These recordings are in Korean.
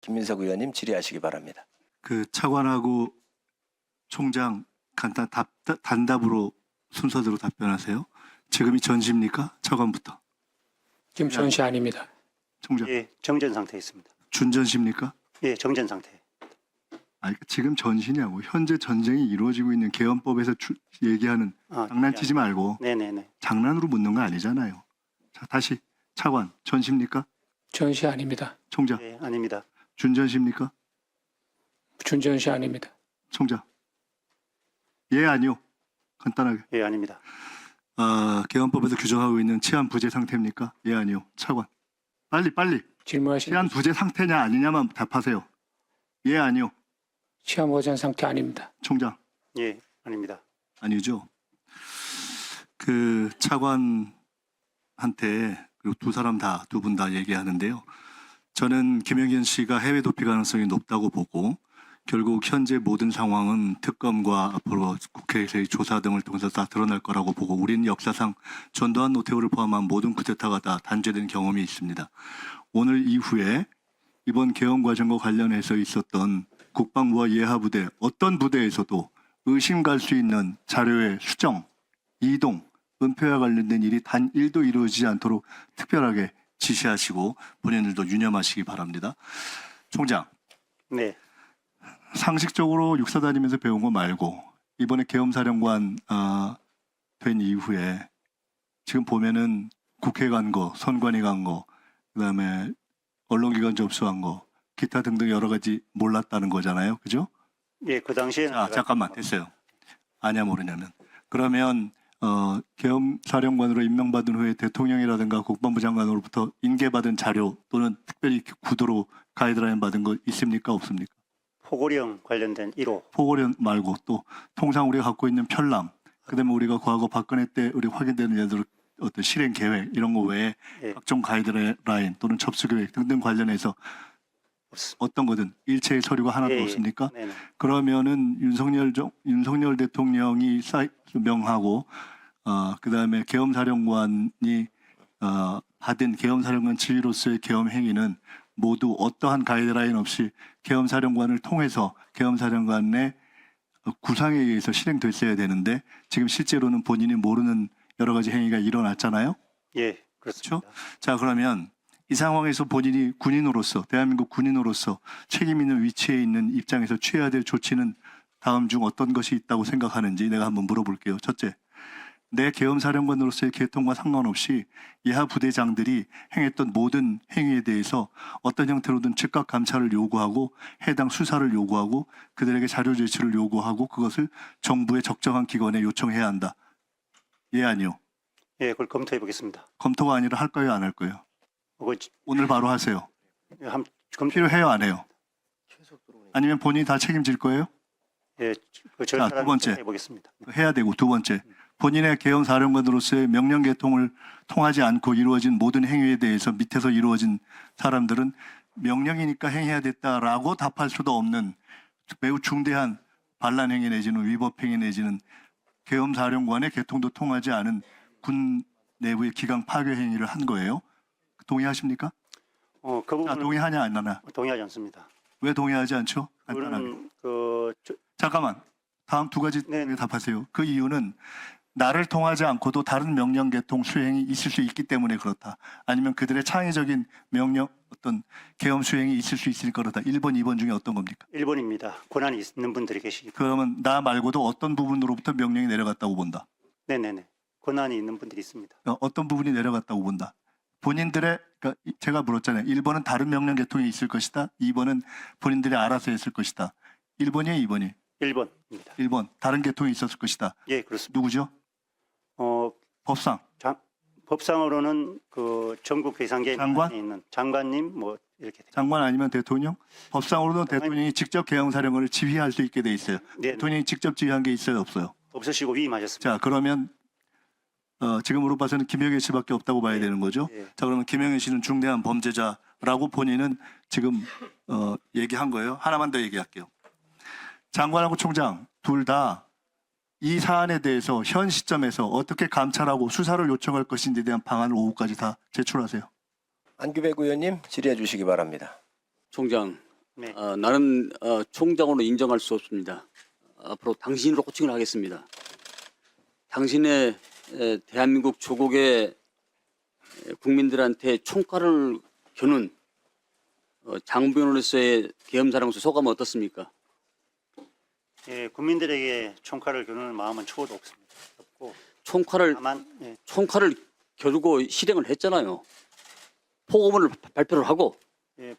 김민석 의원님 질의하시기 바랍니다. 그 차관하고 총장 간단 단답으로 순서대로 답변하세요. 지금이 전시입니까? 차관부터. 지금 전시 아닙니다. 총장. 예, 정전 상태에 있습니다. 준전시입니까? 예, 정전 상태. 아니, 지금 전시냐고. 현재 전쟁이 이루어지고 있는 개헌법에서 얘기하는 장난치지 말고 네네네. 장난으로 묻는 거 아니잖아요. 자, 다시 차관 전시입니까? 전시 아닙니다. 총장. 예, 아닙니다. 준전시입니까? 준전시 아닙니다. 총장. 예, 아니요. 간단하게. 예, 아닙니다. 개헌법에서 규정하고 있는 치안 부재 상태입니까? 예, 아니요. 차관. 빨리. 질문하신 치안 부재 상태냐 아니냐만 답하세요. 예, 아니요. 치안 보전 상태 아닙니다. 총장. 예, 아닙니다. 아니죠. 그 차관한테 그리고 두 분 다 얘기하는데요. 저는 김영현 씨가 해외 도피 가능성이 높다고 보고 결국 현재 모든 상황은 특검과 앞으로 국회에서의 조사 등을 통해서 다 드러날 거라고 보고 우리는 역사상 전두환 노태우를 포함한 모든 쿠데타가 다 단죄된 경험이 있습니다. 오늘 이후에 이번 개헌 과정과 관련해서 있었던 국방부와 예하부대 어떤 부대에서도 의심 갈 수 있는 자료의 수정, 이동, 은폐와 관련된 일이 단 1도 이루어지지 않도록 특별하게 지시하시고 본인들도 유념하시기 바랍니다. 총장. 네. 상식적으로 육사 다니면서 배운 거 말고 이번에 계엄사령관 된 이후에 지금 보면은 국회 간 거, 선관위 간 거, 그다음에 언론기관 접수한 거, 기타 등등 여러 가지 몰랐다는 거잖아요. 그죠? 예, 그 당시에는 자, 잠깐만 됐어요. 아냐 모르냐면. 그러면 계엄사령관으로 임명받은 후에 대통령이라든가 국방부 장관으로부터 인계받은 자료 또는 특별히 구도로 가이드라인 받은 거 있습니까? 없습니까? 포고령 관련된 1호. 포고령 말고 또 통상 우리가 갖고 있는 편람, 그다음에 우리가 과거 박근혜 때 우리 확인되는 예를 들어 어떤 실행 계획 이런 거 외에 예. 각종 가이드라인 또는 접수 계획 등등 관련해서 어떤 거든 일체의 서류가 하나도 예, 예. 없습니까? 네네. 그러면은 윤석열 대통령이 명하고 그다음에 계엄사령관이 받은 계엄사령관 지휘로서의 계엄 행위는 모두 어떠한 가이드라인 없이 계엄사령관을 통해서 계엄사령관의 구상에 의해서 실행됐어야 되는데 지금 실제로는 본인이 모르는 여러 가지 행위가 일어났잖아요. 예, 그렇습니다. 그렇죠? 자, 그러면 이 상황에서 본인이 군인으로서 대한민국 군인으로서 책임 있는 위치에 있는 입장에서 취해야 될 조치는 다음 중 어떤 것이 있다고 생각하는지 내가 한번 물어볼게요. 첫째, 내 계엄사령관으로서의 계통과 상관없이 예하 부대장들이 행했던 모든 행위에 대해서 어떤 형태로든 즉각 감찰을 요구하고 해당 수사를 요구하고 그들에게 자료 제출을 요구하고 그것을 정부의 적정한 기관에 요청해야 한다. 예, 아니요. 예, 그걸 검토해 보겠습니다. 검토가 아니라 할 거예요, 안 할 거예요? 오늘 바로 하세요. 필요해요, 안 해요? 아니면 본인이 다 책임질 거예요? 예, 그 자, 절차를 두 번째. 해 보겠습니다. 해야 되고 두 번째, 본인의 계엄사령관으로서의 명령 개통을 통하지 않고 이루어진 모든 행위에 대해서 밑에서 이루어진 사람들은 명령이니까 행해야 됐다라고 답할 수도 없는 매우 중대한 반란 행위 내지는 위법 행위 내지는 계엄사령관의 개통도 통하지 않은 군 내부의 기강 파괴 행위를 한 거예요. 동의하십니까? 그 자, 부분은 동의하냐 안 하냐? 동의하지 않습니다. 왜 동의하지 않죠? 간단하게. 그거는 잠깐만. 다음 두 가지 네. 답하세요. 그 이유는 나를 통하지 않고도 다른 명령 개통 수행이 있을 수 있기 때문에 그렇다. 아니면 그들의 창의적인 명령 어떤 계엄 수행이 있을 수 있으니까 그렇다. 1번, 2번 중에 어떤 겁니까? 1번입니다. 권한이 있는 분들이 계시기 때문에. 그러면 나 말고도 어떤 부분으로부터 명령이 내려갔다고 본다. 네네네. 권한이 있는 분들이 있습니다. 어떤 부분이 내려갔다고 본다. 본인들의 그러니까 제가 물었잖아요. 1번은 다른 명령 개통이 있을 것이다. 2번은 본인들이 알아서 했을 것이다. 1번이에요, 2번이? 1번입니다. 1번. 다른 개통이 있었을 것이다. 예, 그렇습니다. 누구죠? 법상. 법상으로는 그 전국 비상계획 장관? 안에 있는 장관님 뭐 이렇게 장관 아니면 대통령? 법상으로는 대통령이 직접 계엄사령관을 지휘할 수 있게 돼 있어요. 네, 대통령이 직접 지휘한 게 있어요, 없어요? 없으시고 위임하셨습니다. 자, 그러면 지금으로 봐서는 김영현 씨밖에 없다고 봐야 되는 거죠. 예. 자, 그러면 김영현 씨는 중대한 범죄자라고 본인은 지금 얘기한 거예요. 하나만 더 얘기할게요. 장관하고 총장 둘 다 이 사안에 대해서 현 시점에서 어떻게 감찰하고 수사를 요청할 것인지에 대한 방안을 오후까지 다 제출하세요. 안규백 의원님 질의해 주시기 바랍니다. 총장, 네. 나는 총장으로 인정할 수 없습니다. 앞으로 당신으로 호칭을 하겠습니다. 당신의 대한민국 조국의 국민들한테 총칼을 겨눈 장병으로서의 계엄사령소 소감은 어떻습니까? 예, 국민들에게 총칼을 겨누는 마음은 초도 없습니다. 없고 총칼을 다만 겨루고 실행을 했잖아요. 포고문을 발표를 하고.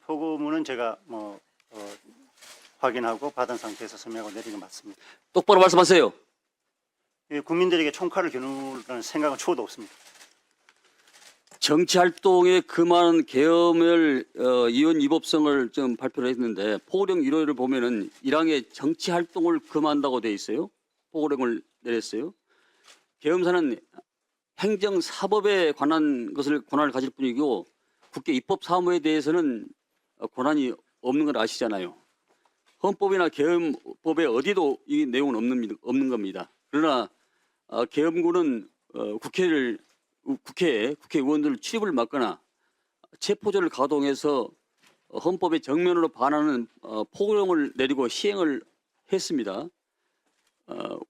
포고문은 제가 확인하고 받은 상태에서 서명하고 내린 게 맞습니다. 똑바로 말씀하세요. 예, 국민들에게 총칼을 겨누는 생각은 초도 없습니다. 정치 활동에 그 많은 계엄을 이원 위법성을 좀 발표를 했는데 포고령 1호를 보면은 1항에 정치 활동을 금한다고 돼 있어요. 포고령을 내렸어요. 계엄사는 행정 사법에 관한 것을 권한을 가질 뿐이고 국회 입법 사무에 대해서는 권한이 없는 걸 아시잖아요. 헌법이나 계엄법에 어디도 이 내용은 없는 겁니다. 그러나 계엄군은 국회의원들 출입을 막거나 체포조를 가동해서 헌법에 정면으로 반하는 포고령을 내리고 시행을 했습니다.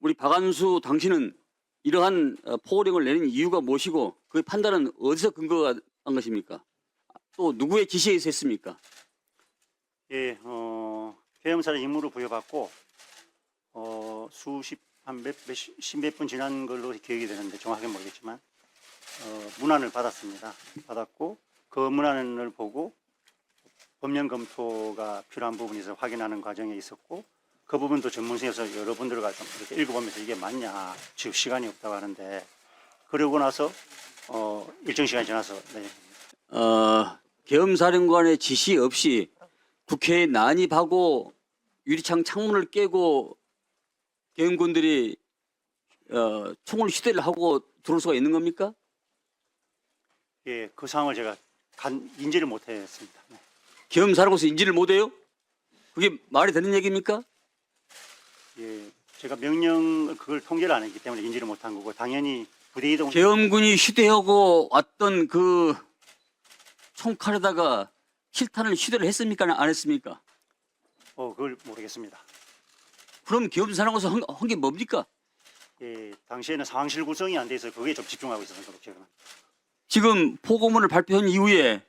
우리 박안수 당신은 이러한 포고령을 내린 이유가 무엇이고 그 판단은 어디서 근거가 한 것입니까? 또 누구의 지시에 의해서 했습니까? 예, 계엄사를 임무를 부여받고 십몇 분 지난 걸로 기억이 되는데 정확하게 모르겠지만 문안을 받았습니다. 받았고 그 문안을 보고 법령 검토가 필요한 부분이 있어 확인하는 과정에 있었고 그 부분도 전문성에서 여러분들과 좀 이렇게 읽어보면서 이게 맞냐 지금 시간이 없다고 하는데 그러고 나서 일정 시간이 지나서 계엄사령관의 지시 없이 국회에 난입하고 유리창 창문을 깨고 계엄군들이 총을 휴대를 하고 들어올 수가 있는 겁니까? 예, 그 상황을 제가 인지를 못했습니다. 네. 계엄사령관에서 인지를 못해요? 그게 말이 되는 얘기입니까? 예, 제가 명령 그걸 통제를 안 했기 때문에 인지를 못한 거고 당연히 부대 이동 계엄군이 휴대하고 왔던 그 총칼에다가 실탄을 휴대를 했습니까? 안 했습니까? 그걸 모르겠습니다. 그럼 계엄사령관에서 한 게 뭡니까? 예, 당시에는 상황실 구성이 안 돼서 그게 좀 집중하고 있었던 걸로 기억합니다. 지금 포고문을 발표한 이후에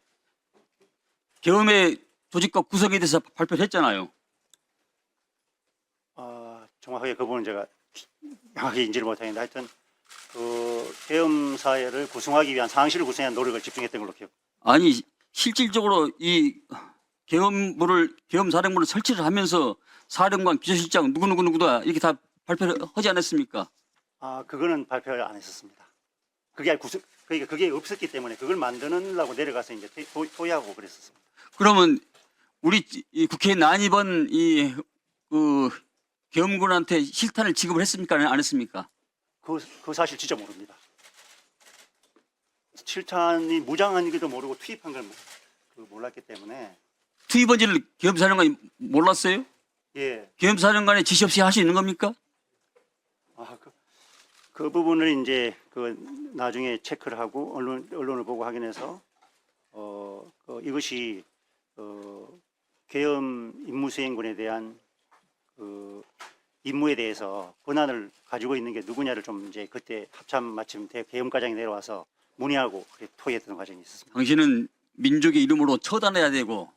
계엄의 조직과 구성에 대해서 발표를 했잖아요. 정확하게 그 부분은 제가 명확히 인지를 못하겠는데 하여튼 그 계엄 사회를 구성하기 위한 상황실을 구성에 대한 노력을 집중했던 걸로 기억. 아니 실질적으로 이 계엄사령부를 설치를 하면서 사령관, 비서실장 누구다 이렇게 다 발표를 하지 않았습니까? 그거는 발표를 안 했었습니다. 그러니까 그게 없었기 때문에 그걸 만드느라고 내려가서 이제 토의하고 그랬었습니다. 그러면 우리 이 국회에 난입한 그 계엄군한테 실탄을 지급을 했습니까? 안 했습니까? 그 사실 진짜 모릅니다. 실탄이 무장한지도 모르고 투입한 걸 몰랐기 때문에. 투입한지를 계엄사령관이 몰랐어요? 예. 계엄사령관의 지시 없이 할 수 있는 겁니까? 그 부분을 이제 나중에 체크를 하고 언론을 보고 확인해서 이것이 계엄 임무수행군에 대한 그 임무에 대해서 권한을 가지고 있는 게 누구냐를 좀 이제 그때 합참 마침 계엄과장이 내려와서 문의하고 토의했던 과정이 있었습니다. 당신은 민족의 이름으로 처단해야 되고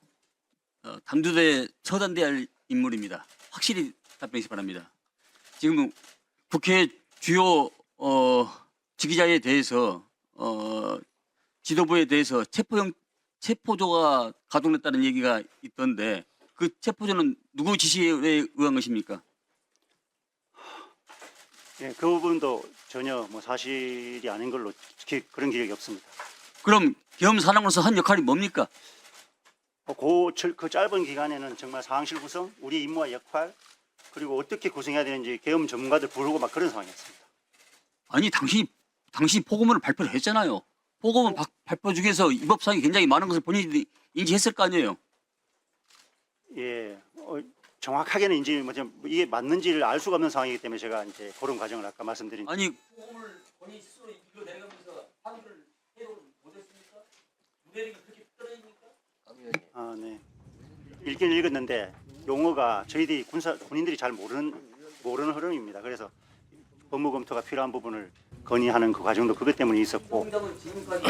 당두대에 처단돼야 할 인물입니다. 확실히 답변해 주시기 바랍니다. 지금 국회 주요 지휘자에 대해서 지도부에 대해서 체포조가 가동됐다는 얘기가 있던데 그 체포조는 누구 지시에 의한 것입니까? 예, 그 부분도 전혀 사실이 아닌 걸로 그런 기억이 없습니다. 그럼 계엄사령관으로서 한 역할이 뭡니까? 그 짧은 기간에는 정말 상황실 구성, 우리 임무와 역할, 그리고 어떻게 구성해야 되는지 계엄 전문가들 부르고 막 그런 상황이었습니다. 아니 당신이 포고문을 발표를 했잖아요. 포고문 발표 중에서 위법사항이 굉장히 많은 것을 본인이 인지했을 거 아니에요. 예, 정확하게는 이제 이게 맞는지를 알 수가 없는 상황이기 때문에 제가 이제 그런 과정을 아까 말씀드린. 아니 포고문을 본인 스스로 일로 내려가면서 판결을 해도 못했습니까? 무대력이 그렇게 떨어집니까? 네. 읽긴 읽었는데 용어가 저희들이 군인들이 잘 모르는 흐름입니다. 그래서 법무 검토가 필요한 부분을 건의하는 그 과정도 그것 때문에 있었고 총장은 지금까지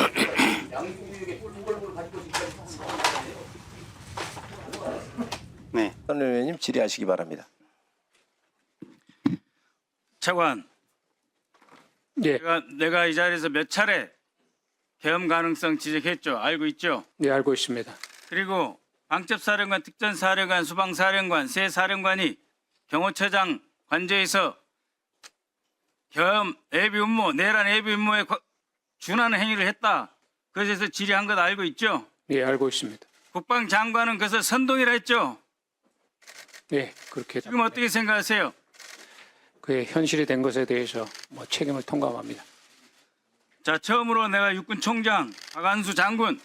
양구구역에 꿀벌을 가지고 지금까지 네. 선 의원님 질의하시기 바랍니다. 차관, 예, 내가 이 자리에서 몇 차례 계엄 가능성 지적했죠. 알고 있죠. 네, 알고 있습니다. 그리고 방첩사령관, 특전사령관, 수방사령관, 세 사령관이 경호처장 관저에서 계엄 예비 임무, 내란 예비 임무에 준하는 행위를 했다. 그래서 질의한 것 알고 있죠. 예, 알고 있습니다. 국방장관은 그것을 선동이라 했죠. 예, 그렇게 지금 어떻게 생각하세요? 그의 현실이 된 것에 대해서 뭐 책임을 통감합니다. 자, 처음으로 내가 육군 총장 박안수 장군,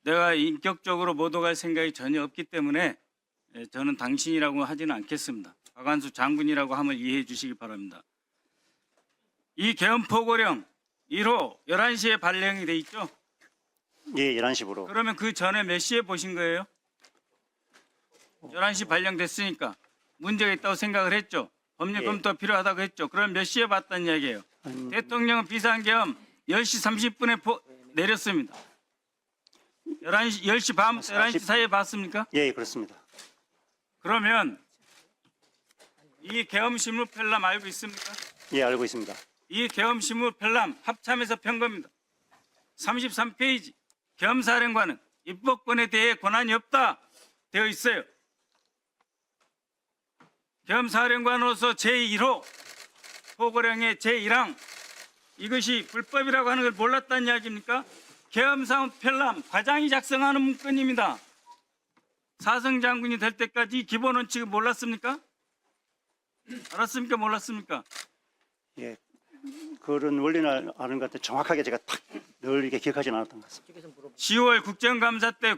내가 인격적으로 모독할 생각이 전혀 없기 때문에 저는 당신이라고 하지는 않겠습니다. 박안수 장군이라고 하면 이해해 주시기 바랍니다. 이 계엄포고령 1호 11시에 발령이 돼 있죠? 예, 11시부로. 그러면 그 전에 몇 시에 보신 거예요? 11시 발령됐으니까 문제가 있다고 생각을 했죠. 법률 예. 검토가 필요하다고 했죠. 그럼 몇 시에 봤다는 이야기예요. 대통령은 비상계엄 10시 30분에 내렸습니다. 10시 반부터 11시 사이에 봤습니까? 예, 그렇습니다. 그러면 이 계엄신문 편람 알고 있습니까? 예, 알고 있습니다. 이 계엄신문 편람 합참에서 편 겁니다. 33페이지 계엄사령관은 입법권에 대해 권한이 없다 되어 있어요. 계엄사령관으로서 제1호 포고령의 제1항 이것이 불법이라고 하는 걸 몰랐다는 이야기입니까? 계엄사원 편람 과장이 작성하는 문건입니다. 사성장군이 될 때까지 이 기본 원칙을 몰랐습니까? 알았습니까? 몰랐습니까? 예, 그런 원리는 아는 것 같은데 정확하게 제가 딱 늘 이렇게 기억하지는 않았던 것 같습니다. 10월 국정감사 때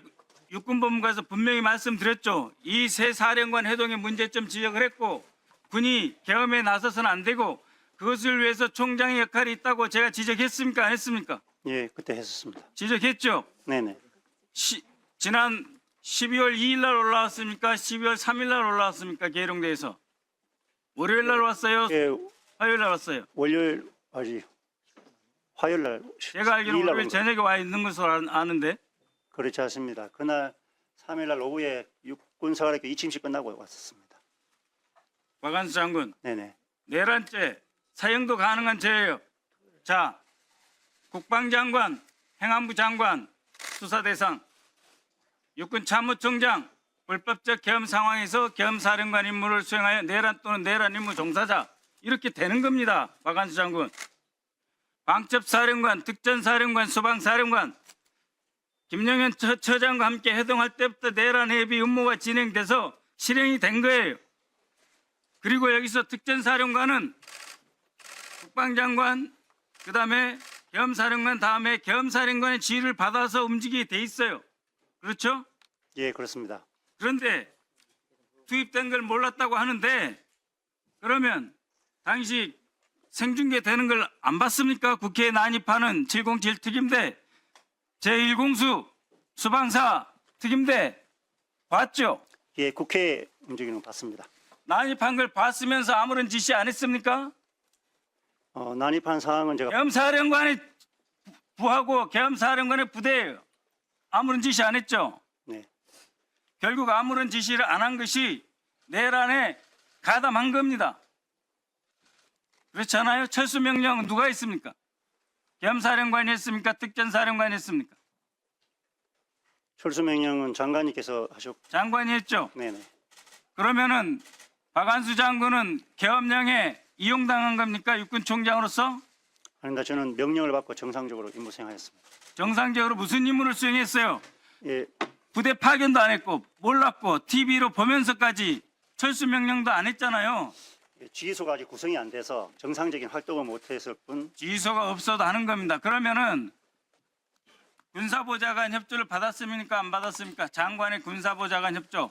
육군본부에서 분명히 말씀드렸죠. 이 세 사령관 회동의 문제점 지적을 했고 군이 계엄에 나서서는 안 되고 그것을 위해서 총장의 역할이 있다고 제가 지적했습니까? 안 했습니까? 예, 그때 했었습니다. 지적했죠. 네네. 지난 12월 2일 날 올라왔습니까? 12월 3일 날 올라왔습니까? 계룡대에서. 월요일 날 왔어요? 예, 화요일 날 왔어요? 월요일 화요일 날 제가 알기로 2일 날 월요일 온 저녁에 와 있는 것으로 아는데 그렇지 않습니다. 그날 3일 날 오후에 육군사관학교 이침식 끝나고 왔었습니다. 박안수 장군 네네. 내란죄 사형도 가능한 죄예요. 자, 국방장관, 행안부 장관 수사 대상, 육군 참모총장 불법적 계엄 상황에서 계엄사령관 임무를 수행하여 내란 또는 내란 임무 종사자 이렇게 되는 겁니다. 박안수 장군. 방첩사령관, 특전사령관, 수방사령관 김영현 처장과 함께 회동할 때부터 내란 예비 임무가 진행돼서 실행이 된 거예요. 그리고 여기서 특전사령관은 국방장관, 그다음에 계엄사령관 다음에 계엄사령관의 지휘를 받아서 움직이게 돼 있어요. 그렇죠? 예, 그렇습니다. 그런데 투입된 걸 몰랐다고 하는데 그러면 당시 생중계 되는 걸 안 봤습니까? 국회에 난입하는 707 특임대, 제1공수 수방사 특임대 봤죠? 예, 국회 움직이는 거 봤습니다. 난입한 걸 봤으면서 아무런 지시 안 했습니까? 난입한 상황은 제가 계엄사령관의 부하고 계엄사령관의 부대예요. 아무런 지시 안 했죠? 네, 결국 아무런 지시를 안 한 것이 내란에 가담한 겁니다. 그렇잖아요. 철수 명령은 누가 했습니까? 계엄사령관이 했습니까? 특전사령관이 했습니까? 철수 명령은 장관님께서 하셨고, 장관이 했죠. 네네. 그러면은 박안수 장군은 계엄령에 이용당한 겁니까? 육군 총장으로서 아닙니다. 저는 명령을 받고 정상적으로 임무 수행하였습니다. 정상적으로 무슨 임무를 수행했어요? 예, 부대 파견도 안 했고 몰랐고 TV로 보면서까지 철수 명령도 안 했잖아요. 지휘소가 아직 구성이 안 돼서 정상적인 활동을 못했을 뿐. 지휘소가 없어도 하는 겁니다. 그러면은 군사보좌관 협조를 받았습니까? 안 받았습니까? 장관의 군사보좌관 협조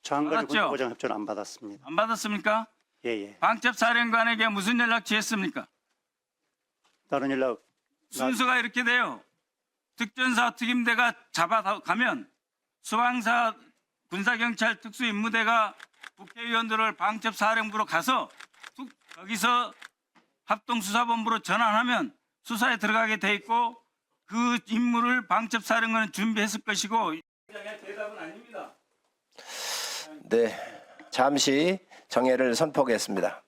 장관의 받았죠? 군사보장 협조는 안 받았습니다. 안 받았습니까? 예예. 방첩사령관에게 무슨 연락 취했습니까? 다른 연락 순서가 이렇게 돼요. 특전사 특임대가 잡아가면 수방사 군사경찰 특수임무대가 국회의원들을 방첩사령부로 가서 거기서 합동수사본부로 전환하면 수사에 들어가게 돼 있고 그 임무를 방첩사령관은 준비했을 것이고 대답은 아닙니다. 네, 잠시 정회를 선포하겠습니다.